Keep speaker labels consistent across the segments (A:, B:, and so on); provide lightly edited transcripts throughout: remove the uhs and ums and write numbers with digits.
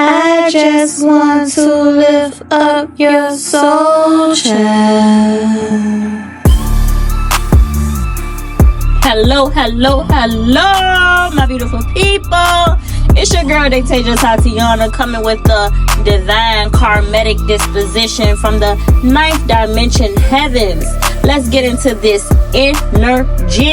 A: I just want to lift up your soul, child.
B: Hello, my beautiful people. It's your girl, Dictator Tatiana, coming with the divine karmatic disposition from the 9th dimension heavens. Let's get into this energy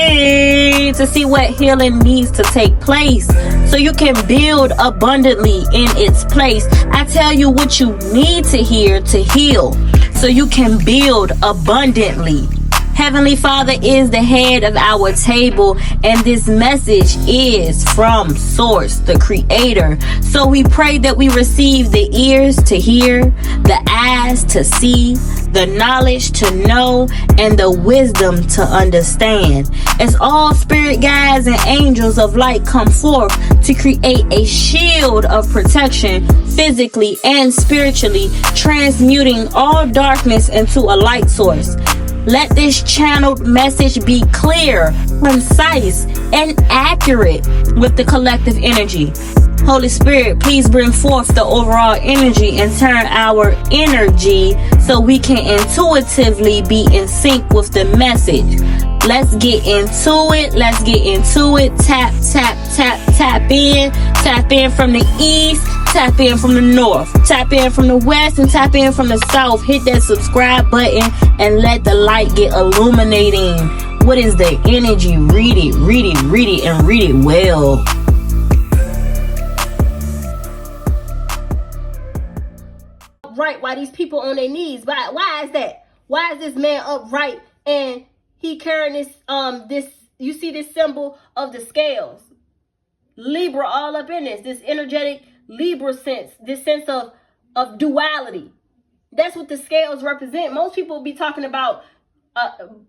B: to see what healing needs to take place so you can build abundantly in its place. I tell you what you need to hear to heal so you can build abundantly. Heavenly Father is the head of our table, and this message is from Source, the Creator. So we pray that we receive the ears to hear, the eyes to see, the knowledge to know, and the wisdom to understand. As all spirit guides and angels of light come forth to create a shield of protection physically and spiritually, transmuting all darkness into a light source. Let this channeled message be clear, concise, and accurate with the collective energy. Holy Spirit, please bring forth the overall energy and turn our energy so we can intuitively be in sync with the message. Let's get into it. Tap, tap, tap, tap in. Tap in from the east. Tap in from the north. Tap in from the west and tap in from the south. Hit that subscribe button and let the light get illuminating. What is the energy? Read it, and read it well. Right, why these people on their knees? Why is that? Why is this man upright and he carrying this you see this symbol of the scales? Libra all up in this energetic Libra sense, this sense of duality. That's what the scales represent. Most people be talking about,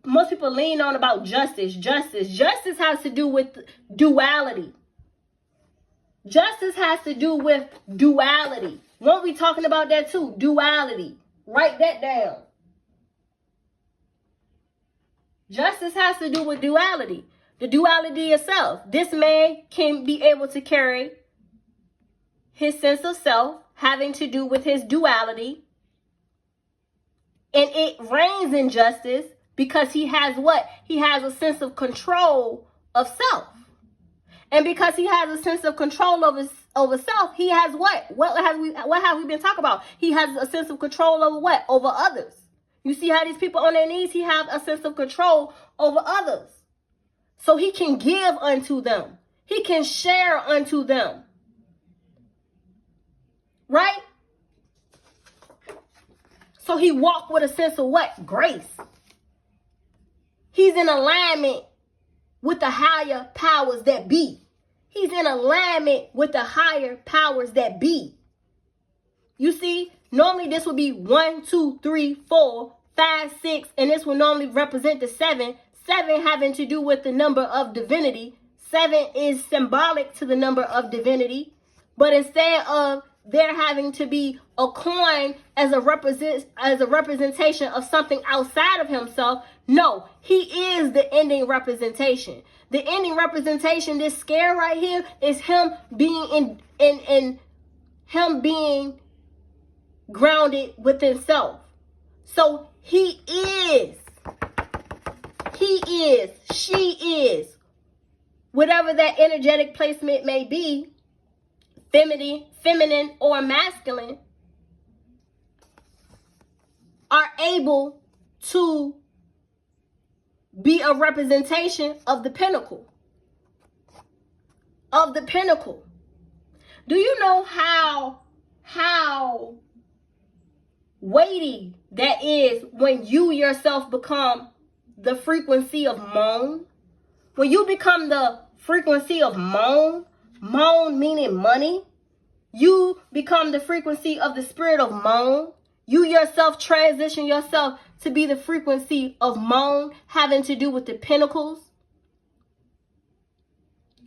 B: most people lean on about justice. Justice has to do with duality. Justice has to do with duality. Won't we talking about that too? Duality. Write that down. Justice has to do with duality. The duality of self. This man can be able to carry his sense of self having to do with his duality. And it reigns in justice because he has what? He has a sense of control of self. And because he has a sense of control over self, he has what? What have we been talking about? He has a sense of control over what? Over others. You see how these people on their knees, he have a sense of control over others. So he can give unto them. He can share unto them. Right? So he walked with a sense of what? Grace. He's in alignment with the higher powers that be. He's in alignment with the higher powers that be. You see, normally this would be 1, 2, 3, 4, 5, 6, and this will normally represent the 7. 7 having to do with the number of divinity. 7 is symbolic to the number of divinity. But instead of there having to be a coin as a representation of something outside of himself, no, he is the ending representation. The ending representation, this scale right here, is him being him being grounded within self. So she is, whatever that energetic placement may be, feminine or masculine, are able to be a representation of the pinnacle. Do you know how weighty that is when you yourself become the frequency of moan? When you become the frequency of moan meaning money, you become the frequency of the spirit of moan. You yourself transition yourself to be the frequency of moan, having to do with the pinnacles,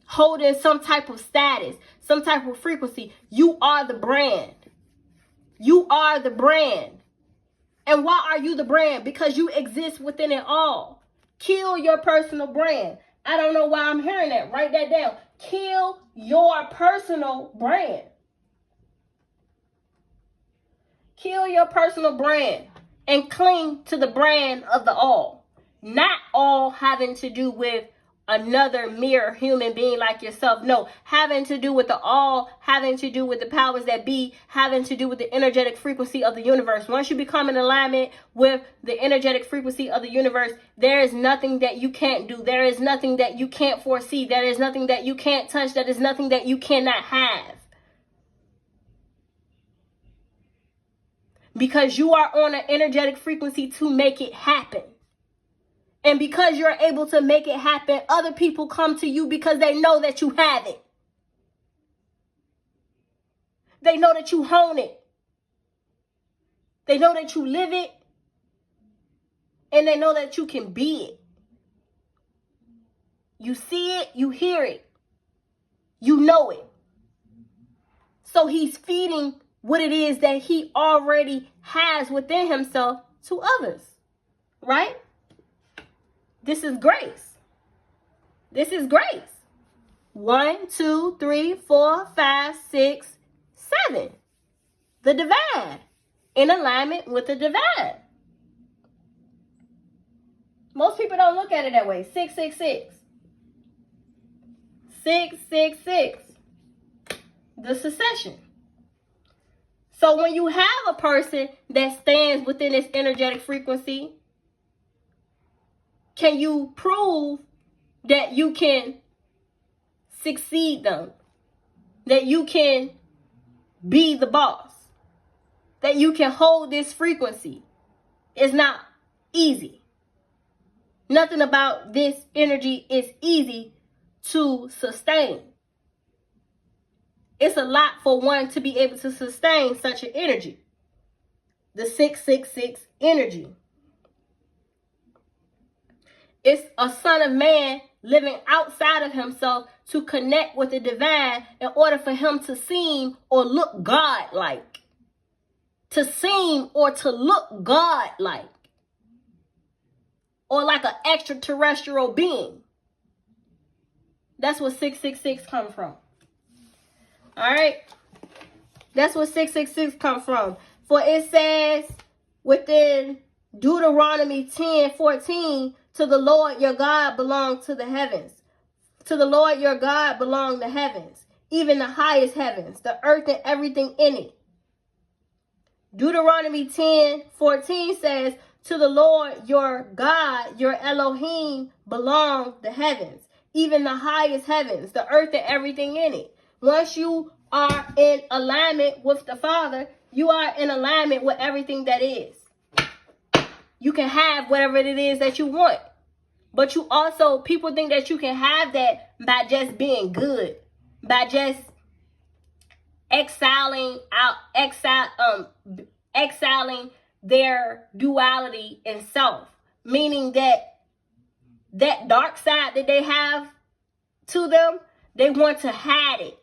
B: holding some type of status, some type of frequency. You are the brand. You are the brand. And why are you the brand? Because you exist within it all. Kill your personal brand. I don't know why I'm hearing that. Write that down. Kill your personal brand. Kill your personal brand and cling to the brand of the all. Not all having to do with another mere human being like yourself. No, having to do with the all, having to do with the powers that be, having to do with the energetic frequency of the universe. Once you become in alignment with the energetic frequency of the universe, there is nothing that you can't do. There is nothing that you can't foresee. There is nothing that you can't touch. There is nothing that you cannot have. Because you are on an energetic frequency to make it happen. And because you're able to make it happen, other people come to you because they know that you have it. They know that you hone it. They know that you live it. And they know that you can be it. You see it, you hear it, you know it. So he's feeding what it is that he already has within himself to others, right? This is grace. This is grace. 1, 2, 3, 4, 5, 6, 7. The divine. In alignment with the divine. Most people don't look at it that way. 666. 666. The succession. So when you have a person that stands within this energetic frequency, can you prove that you can succeed them? That you can be the boss? That you can hold this frequency? It's not easy. Nothing about this energy is easy to sustain. It's a lot for one to be able to sustain such an energy. The 666 energy. It's a son of man living outside of himself to connect with the divine in order for him to seem or look God-like. To seem or to look God-like. Or like an extraterrestrial being. That's what 666 comes from. Alright? That's what 666 comes from. For it says within Deuteronomy 10:14, to the Lord your God belong to the heavens. To the Lord your God belong the heavens, even the highest heavens, the earth and everything in it. Deuteronomy 10:14 says, to the Lord your God, your Elohim, belong the heavens, even the highest heavens, the earth and everything in it. Once you are in alignment with the Father, you are in alignment with everything that is. You can have whatever it is that you want. But you also, people think that you can have that by just being good. By just exiling their duality in self. Meaning that dark side that they have to them, they want to hide it.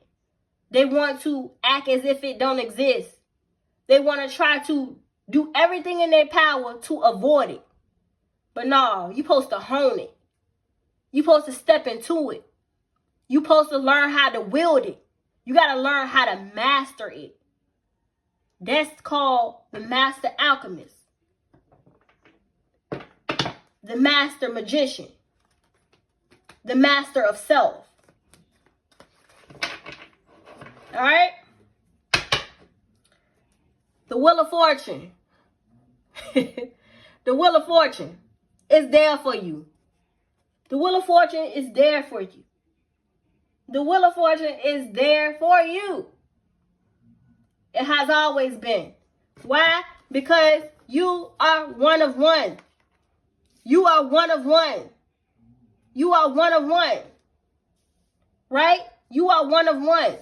B: They want to act as if it don't exist. They want to try to do everything in their power to avoid it. But no, you're supposed to hone it. You're supposed to step into it. You're supposed to learn how to wield it. You got to learn how to master it. That's called the master alchemist. The master magician. The master of self. All right? The Wheel of Fortune. The Wheel of Fortune is there for you. The Wheel of Fortune is there for you. The Wheel of Fortune is there for you. It has always been. Why? Because you are one of one. You are one of one. You are one of one. Right? You are one of one.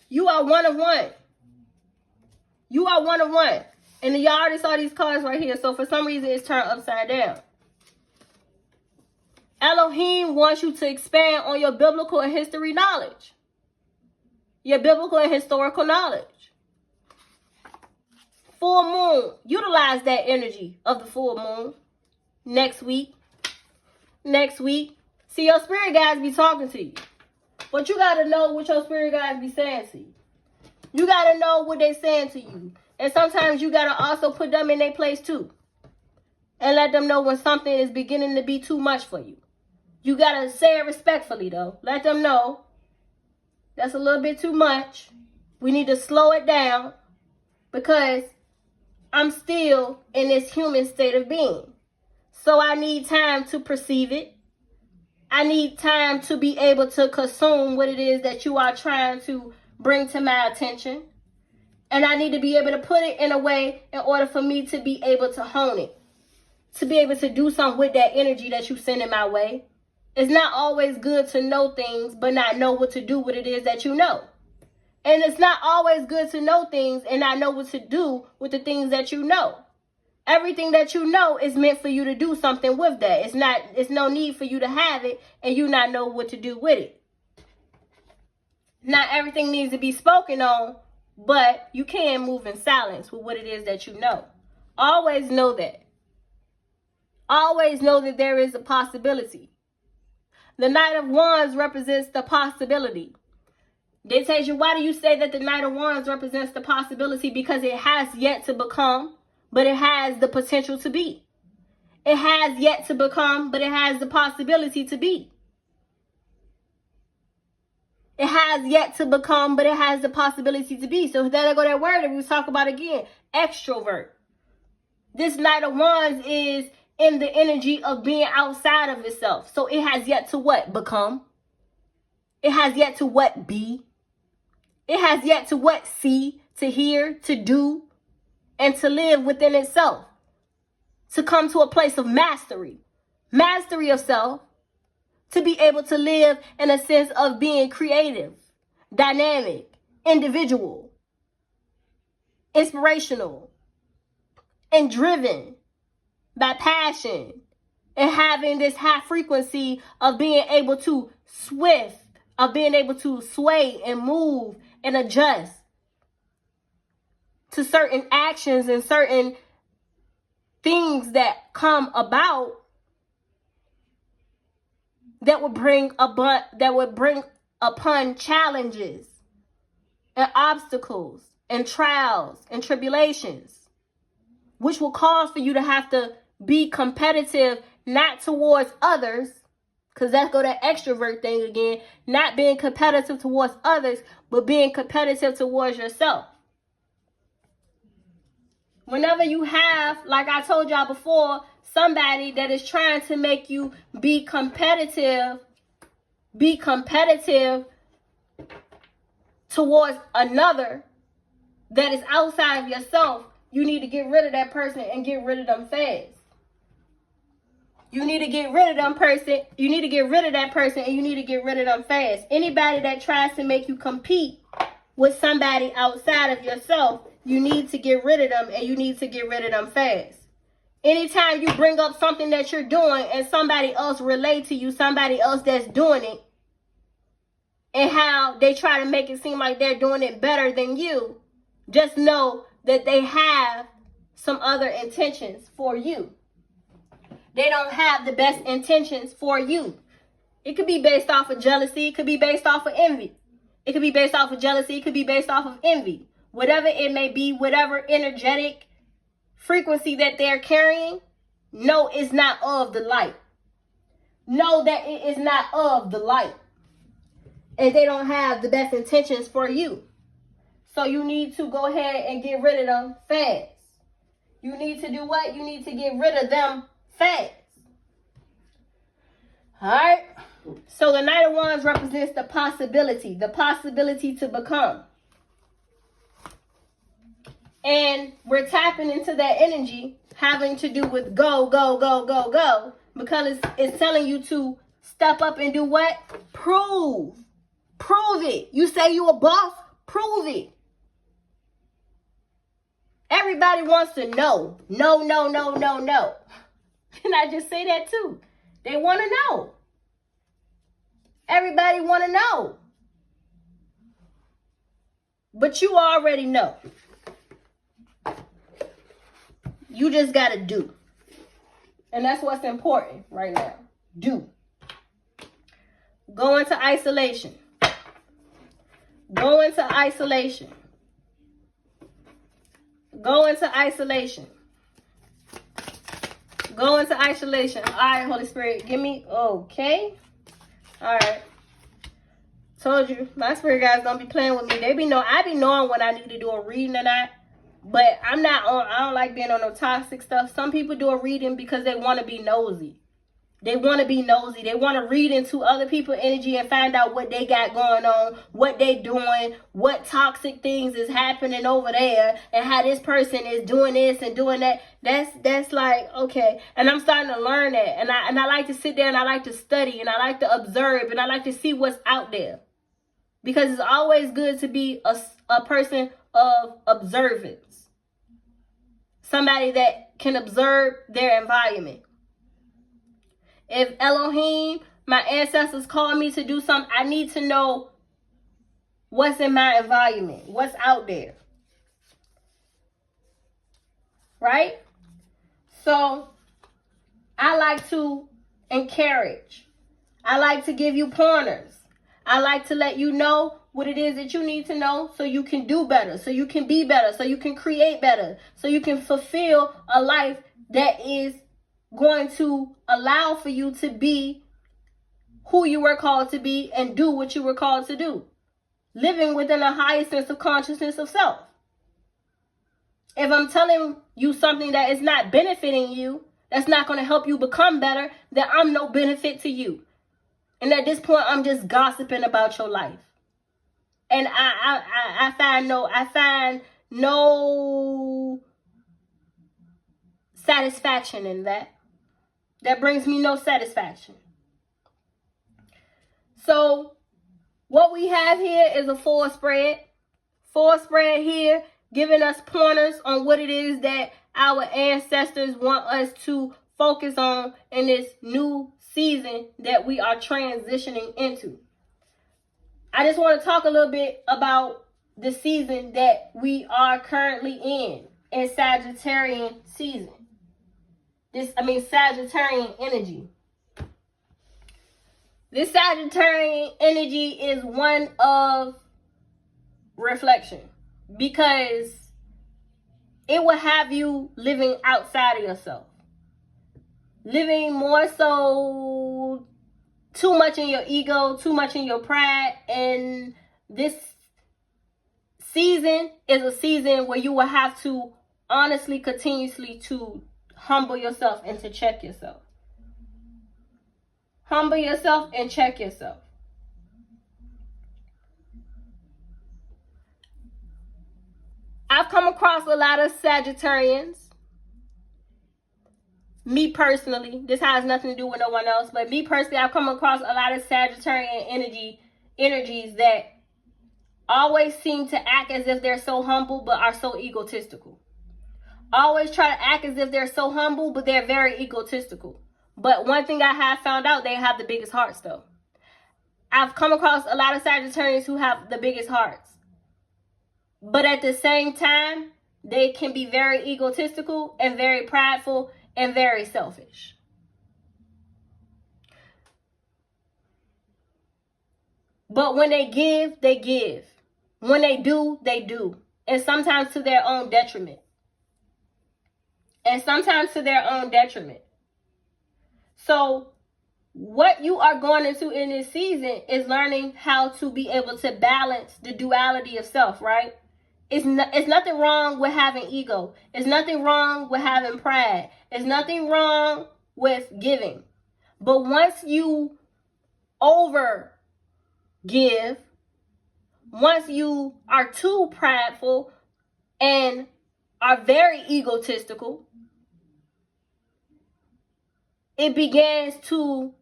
B: You are one of one. You are one of one. And y'all already saw these cards right here. So for some reason, it's turned upside down. Elohim wants you to expand on your biblical and history knowledge. Your biblical and historical knowledge. Full moon. Utilize that energy of the full moon. Next week. Next week. See, your spirit guides be talking to you. But you got to know what your spirit guides be saying to you.
C: You got to know what they're saying to you. And sometimes you got to also put them in their place too. And let them know when something is beginning to be too much for you. You got to say it respectfully though. Let them know that's a little bit too much. We need to slow it down because I'm still in this human state of being. So I need time to perceive it. I need time to be able to consume what it is that you are trying to bring to my attention. And I need to be able to put it in a way in order for me to be able to hone it. To be able to do something with that energy that you send in my way. It's not always good to know things, but not know what to do with it is that you know. And it's not always good to know things and not know what to do with the things that you know. Everything that you know is meant for you to do something with that. It's no need for you to have it and you not know what to do with it. Not everything needs to be spoken on, but you can move in silence with what it is that you know. Always know that. Always know that there is a possibility. The Knight of Wands represents the possibility. They tell you, why do you say that the Knight of Wands represents the possibility? Because it has yet to become, but it has the potential to be. It has yet to become, but it has the possibility to be. It has yet to become, but it has the possibility to be. So there go that word that we talk about again, extrovert. This Knight of Wands is in the energy of being outside of itself. So it has yet to what? Become. It has yet to what? Be. It has yet to what? See, to hear, to do, and to live within itself. To come to a place of mastery. Mastery of self. To be able to live in a sense of being creative, dynamic, individual, inspirational, and driven by passion, and having this high frequency of being able to sway and move and adjust to certain actions and certain things that come about that would bring upon challenges and obstacles and trials and tribulations, which will cause for you to have to be competitive, not towards others, because that's go that extrovert thing again, not being competitive towards others, but being competitive towards yourself. Whenever you have, like I told y'all before, somebody that is trying to make you be competitive towards another that is outside of yourself, you need to get rid of that person and get rid of them fast. You need to get rid of them person. You need to get rid of that person and you need to get rid of them fast. Anybody that tries to make you compete with somebody outside of yourself, you need to get rid of them and you need to get rid of them fast. Anytime you bring up something that you're doing and somebody else relate to you, somebody else that's doing it, and how they try to make it seem like they're doing it better than you, just know that they have some other intentions for you. They don't have the best intentions for you. It could be based off of jealousy. It could be based off of envy. It could be based off of jealousy. It could be based off of envy. Whatever it may be, whatever energetic frequency that they're carrying, know it's not of the light. Know that it is not of the light. And they don't have the best intentions for you. So you need to go ahead and get rid of them fast. You need to do what? You need to get rid of them fast. Alright? So the Knight of Wands represents the possibility to become. And we're tapping into that energy having to do with go, go, go, go, go. Because it's telling you to step up and do what? Prove. Prove it. You say you a boss? Prove it. Everybody wants to know. No, no, no, no, no. And I just say that too. They want to know. Everybody want to know. But you already know. You just got to do. And that's what's important right now. Do. Go into isolation. Go into isolation. Go into isolation. Go into isolation. All right, Holy Spirit, give me, okay. All right. Told you, my spirit guys don't be playing with me. I be knowing when I need to do a reading or not. But I don't like being on no toxic stuff. Some people do a reading because they want to be nosy. They want to be nosy. They want to read into other people's energy and find out what they got going on, what they doing, what toxic things is happening over there, and how this person is doing this and doing that. That's like, okay. And I'm starting to learn that. And I like to sit there and I like to study and I like to observe and I like to see what's out there. Because it's always good to be a person of observance. Somebody that can observe their environment. If Elohim, my ancestors call me to do something, I need to know what's in my environment, what's out there. Right? So, I like to encourage. I like to give you pointers. I like to let you know what it is that you need to know so you can do better, so you can be better, so you can create better, so you can fulfill a life that is going to allow for you to be who you were called to be and do what you were called to do. Living within a higher sense of consciousness of self. If I'm telling you something that is not benefiting you, that's not going to help you become better, then I'm no benefit to you. And at this point, I'm just gossiping about your life. And I find no satisfaction in that. That brings me no satisfaction. So what we have here is a full spread. Full spread here, giving us pointers on what it is that our ancestors want us to focus on in this new season that we are transitioning into. I just want to talk a little bit about the season that we are currently in Sagittarian season. Sagittarian energy. This Sagittarian energy is one of reflection because it will have you living outside of yourself. Living more so too much in your ego, too much in your pride. And this season is a season where you will have to honestly, continuously to humble yourself and to check yourself. Humble yourself and check yourself. I've come across a lot of Sagittarians. Me personally, this has nothing to do with no one else, but me personally, I've come across a lot of Sagittarian energies that always seem to act as if they're so humble, but are so egotistical. Always try to act as if they're so humble, but they're very egotistical. But one thing I have found out, they have the biggest hearts though. I've come across a lot of Sagittarians who have the biggest hearts. But at the same time, they can be very egotistical and very prideful and very selfish. But when they give, they give. When they do, they do. And sometimes to their own detriment. So what you are going into in this season is learning how to be able to balance the duality of self, right? It's nothing wrong with having ego. It's nothing wrong with having pride. It's nothing wrong with giving. But once you over give, once you are too prideful and are very egotistical, it begins to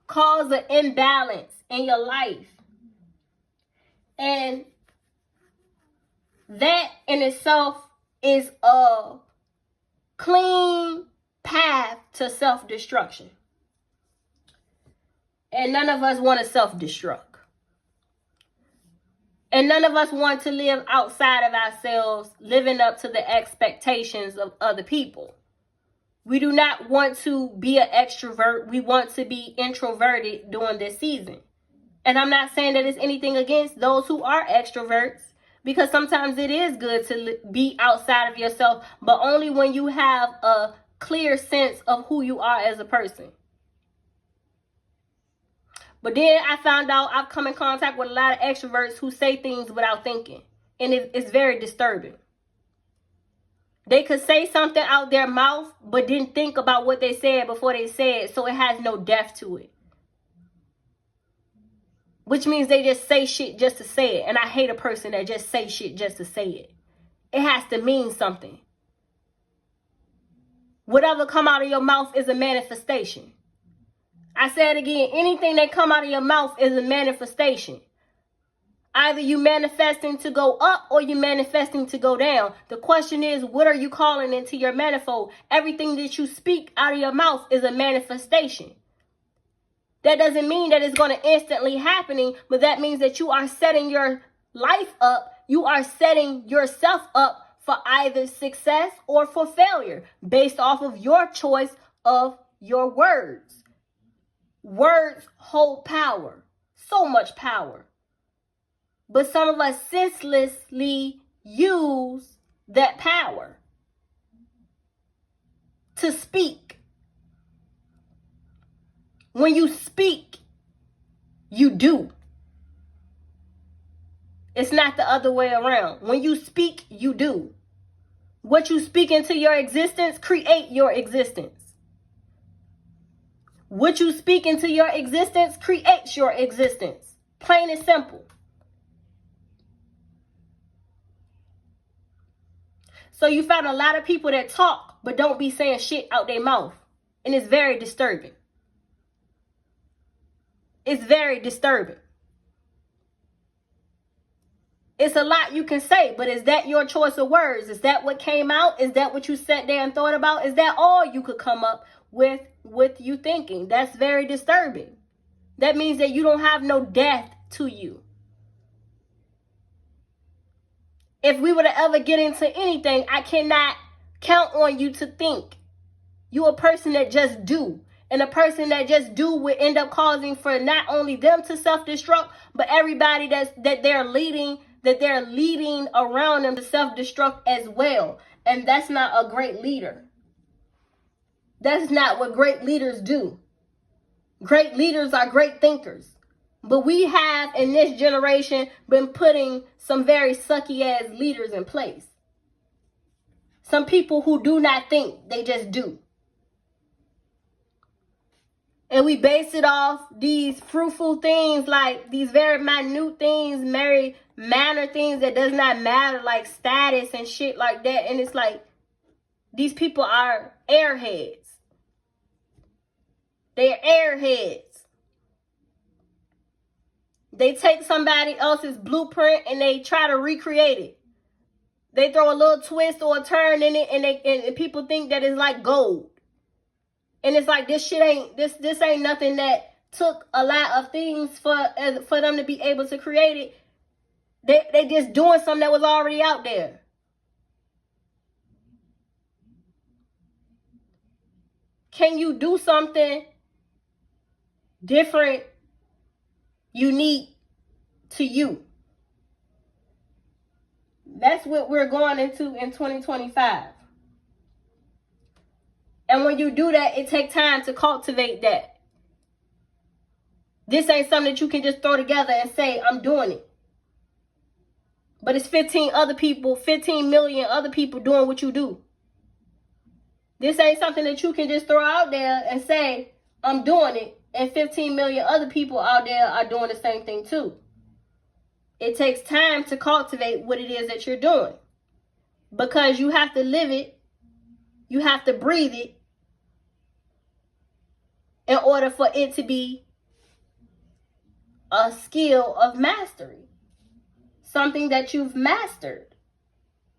C: cause an imbalance in your life. And that in itself is a clean path to self-destruction. And none of us want to self-destruct. And none of us want to live outside of ourselves, living up to the expectations of other people. We do not want to be an extrovert. We want to be introverted during this season. And I'm not saying that it's anything against those who are extroverts, Because sometimes it is good to be outside of yourself, but only when you have a clear sense of who you are as a person. But then I found out I've come in contact with a lot of extroverts who say things without thinking. And it's very disturbing. They could say something out their mouth, but didn't think about what they said before they said it, so it has no depth to it. Which means they just say shit just to say it. And I hate a person that just say shit just to say it. It has to mean something. Whatever come out of your mouth is a manifestation. I said it again, anything that come out of your mouth is a manifestation. Either you manifesting to go up or you manifesting to go down. The question is, what are you calling into your manifold? Everything that you speak out of your mouth is a manifestation. That doesn't mean that it's going to instantly happening, but that means that you are setting your life up. You are setting yourself up for either success or for failure based off of your choice of your words. Words hold power, so much power. But some of us senselessly use that power to speak. When you speak, you do. It's not the other way around. When you speak, you do. What you speak into your existence, create your existence. What you speak into your existence, creates your existence. Plain and simple. So you find a lot of people that talk, but don't be saying shit out their mouth. And it's very disturbing. It's very disturbing. It's a lot you can say, but is that your choice of words? Is that what came out? Is that what you sat there and thought about? Is that all you could come up with you thinking? That's very disturbing. That means that you don't have no depth to you. If we were to ever get into anything, I cannot count on you to think. You a person that just do. And a person that just do would end up causing for not only them to self-destruct, but everybody that they're leading around them to self-destruct as well. And that's not a great leader. That's not what great leaders do. Great leaders are great thinkers. But we have, in this generation, been putting some very sucky-ass leaders in place. Some people who do not think, they just do. And we base it off these fruitful things, like these very minute things, very minor things that does not matter, like status and shit like that. And it's like, these people are airheads. They're airheads. They take somebody else's blueprint and they try to recreate it. They throw a little twist or a turn in it, and people think that it's like gold. And it's like, this shit ain't, this ain't nothing that took a lot of things for them to be able to create it. They just doing something that was already out there. Can you do something different, unique to you? That's what we're going into in 2025. And when you do that, it takes time to cultivate that. This ain't something that you can just throw together and say, I'm doing it. But it's 15 million other people doing what you do. This ain't something that you can just throw out there and say, I'm doing it. And 15 million other people out there are doing the same thing too. It takes time to cultivate what it is that you're doing. Because you have to live it. You have to breathe it. In order for it to be a skill of mastery. Something that you've mastered.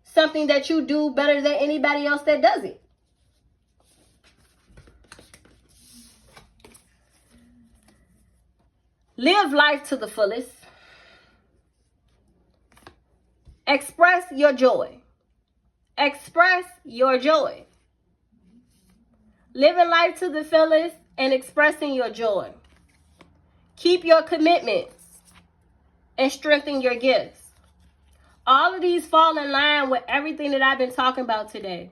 C: Something that you do better than anybody else that does it. Live life to the fullest. Express your joy. Express your joy. Living life to the fullest and expressing your joy. Keep your commitments and strengthen your gifts. All of these fall in line with everything that I've been talking about today.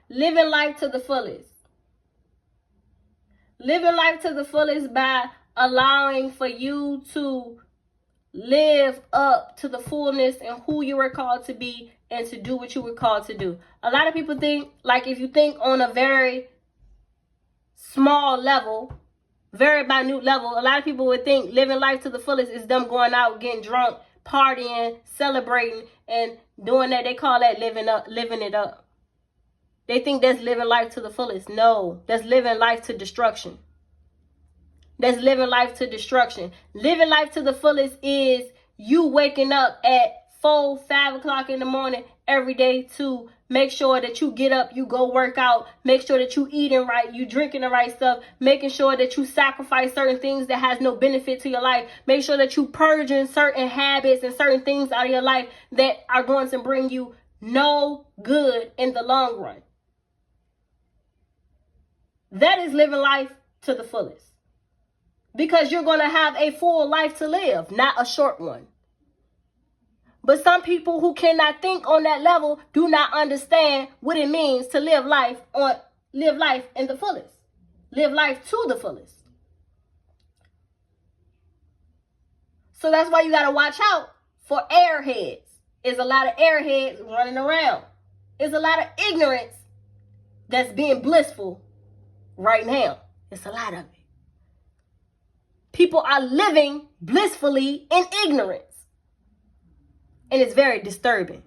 C: Living life to the fullest. Living life to the fullest by allowing for you to live up to the fullness and who you were called to be and to do what you were called to do. A lot of people think, like, if you think on a very small level, very minute level, a lot of people would think living life to the fullest is them going out, getting drunk, partying, celebrating, and doing that. They call that living it up. They think that's living life to the fullest. No, that's living life to destruction. That's living life to destruction. Living life to the fullest is you waking up at 4, 5 o'clock in the morning every day to make sure that you get up, you go work out, make sure that you eating right, you drinking the right stuff, making sure that you sacrifice certain things that has no benefit to your life, make sure that you purging certain habits and certain things out of your life that are going to bring you no good in the long run. That is living life to the fullest. Because you're going to have a full life to live, not a short one. But some people who cannot think on that level do not understand what it means to live life in the fullest. Live life to the fullest. So that's why you got to watch out for airheads. There's a lot of airheads running around. There's a lot of ignorance that's being blissful right now. It's a lot of it. People are living blissfully in ignorance. And it's very disturbing.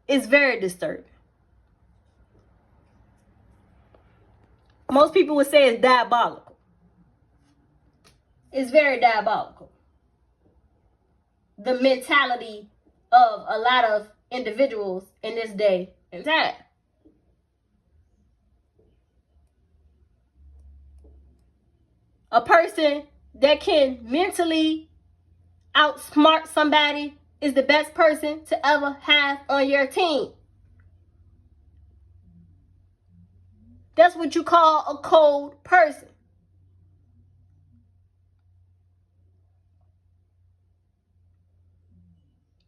C: It's very disturbing. Most people would say it's diabolical. It's very diabolical. The mentality of a lot of individuals in this day and time. A person that can mentally outsmart somebody is the best person to ever have on your team. That's what you call a cold person.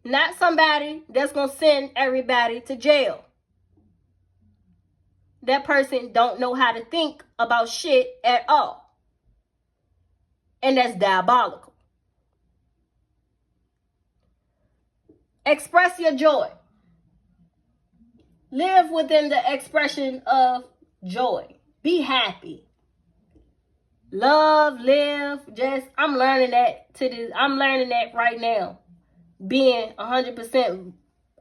C: Not somebody that's going to send everybody to jail. That person don't know how to think about shit at all. And that's diabolical. Express your joy. Live within the expression of joy. Be happy. Love, live, I'm learning that right now. Being 100%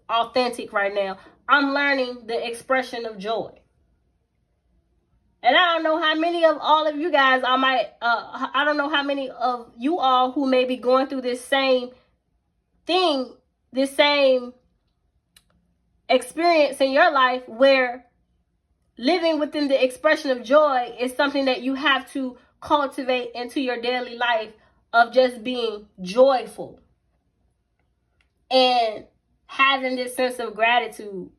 C: authentic right now. I'm learning the expression of joy. And I don't know how many of all of you guys I don't know how many of you all who may be going through this same thing, this same experience in your life where living within the expression of joy is something that you have to cultivate into your daily life, of just being joyful and having this sense of gratitude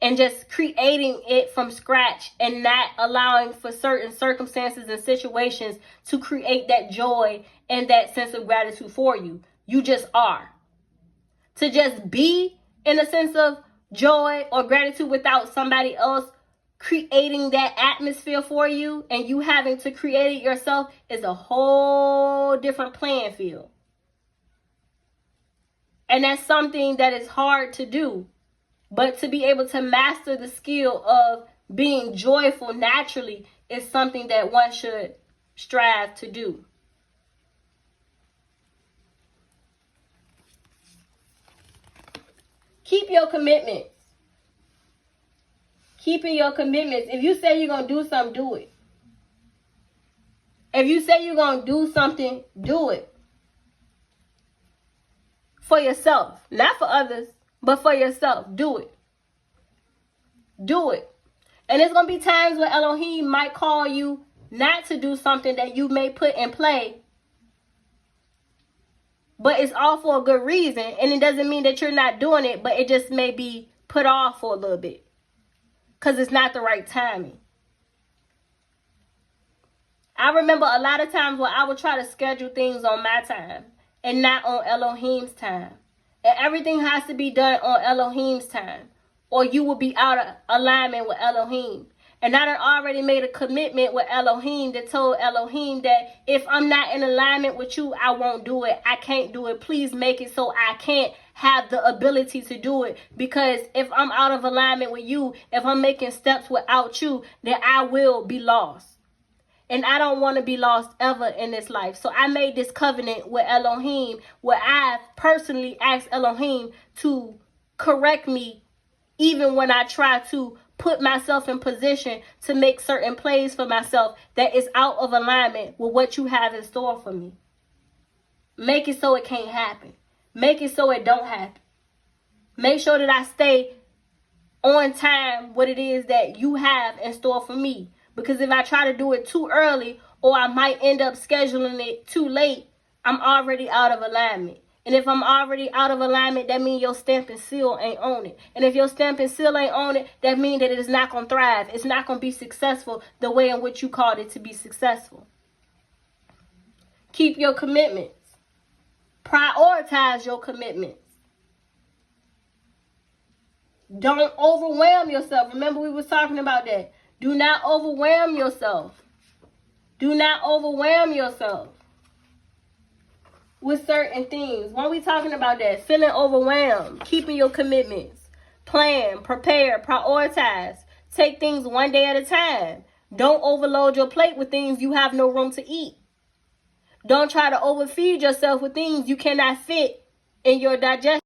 C: and just creating it from scratch and not allowing for certain circumstances and situations to create that joy and that sense of gratitude for you. You just are. To just be in a sense of joy or gratitude without somebody else creating that atmosphere for you and you having to create it yourself is a whole different playing field. And that's something that is hard to do. But to be able to master the skill of being joyful naturally is something that one should strive to do. Keep your commitments. Keeping your commitments. If you say you're going to do something, do it. If you say you're going to do something, do it. For yourself. Not for others, but for yourself. Do it. Do it. And there's going to be times where Elohim might call you not to do something that you may put in play. But it's all for a good reason. And it doesn't mean that you're not doing it, but it just may be put off for a little bit. Because it's not the right timing. I remember a lot of times where I would try to schedule things on my time. and not on Elohim's time. And everything has to be done on Elohim's time, or you will be out of alignment with Elohim. And I done already made a commitment with Elohim that told Elohim that if I'm not in alignment with you, I won't do it. I can't do it. Please make it so I can't have the ability to do it. Because if I'm out of alignment with you, if I'm making steps without you, then I will be lost. And I don't want to be lost ever in this life. So I made this covenant with Elohim where I personally asked Elohim to correct me even when I try to put myself in position to make certain plays for myself that is out of alignment with what you have in store for me. Make it so it can't happen. Make it so it don't happen. Make sure that I stay on time what it is that you have in store for me. Because if I try to do it too early, or I might end up scheduling it too late, I'm already out of alignment. And if I'm already out of alignment, that means your stamp and seal ain't on it. And if your stamp and seal ain't on it, that means that it is not going to thrive. It's not going to be successful the way in which you called it to be successful. Keep your commitments. Prioritize your commitments. Don't overwhelm yourself. Remember, we was talking about that. Do not overwhelm yourself. Do not overwhelm yourself with certain things. When we talking about that, feeling overwhelmed, keeping your commitments, plan, prepare, prioritize, take things one day at a time. Don't overload your plate with things you have no room to eat. Don't try to overfeed yourself with things you cannot fit in your digestion.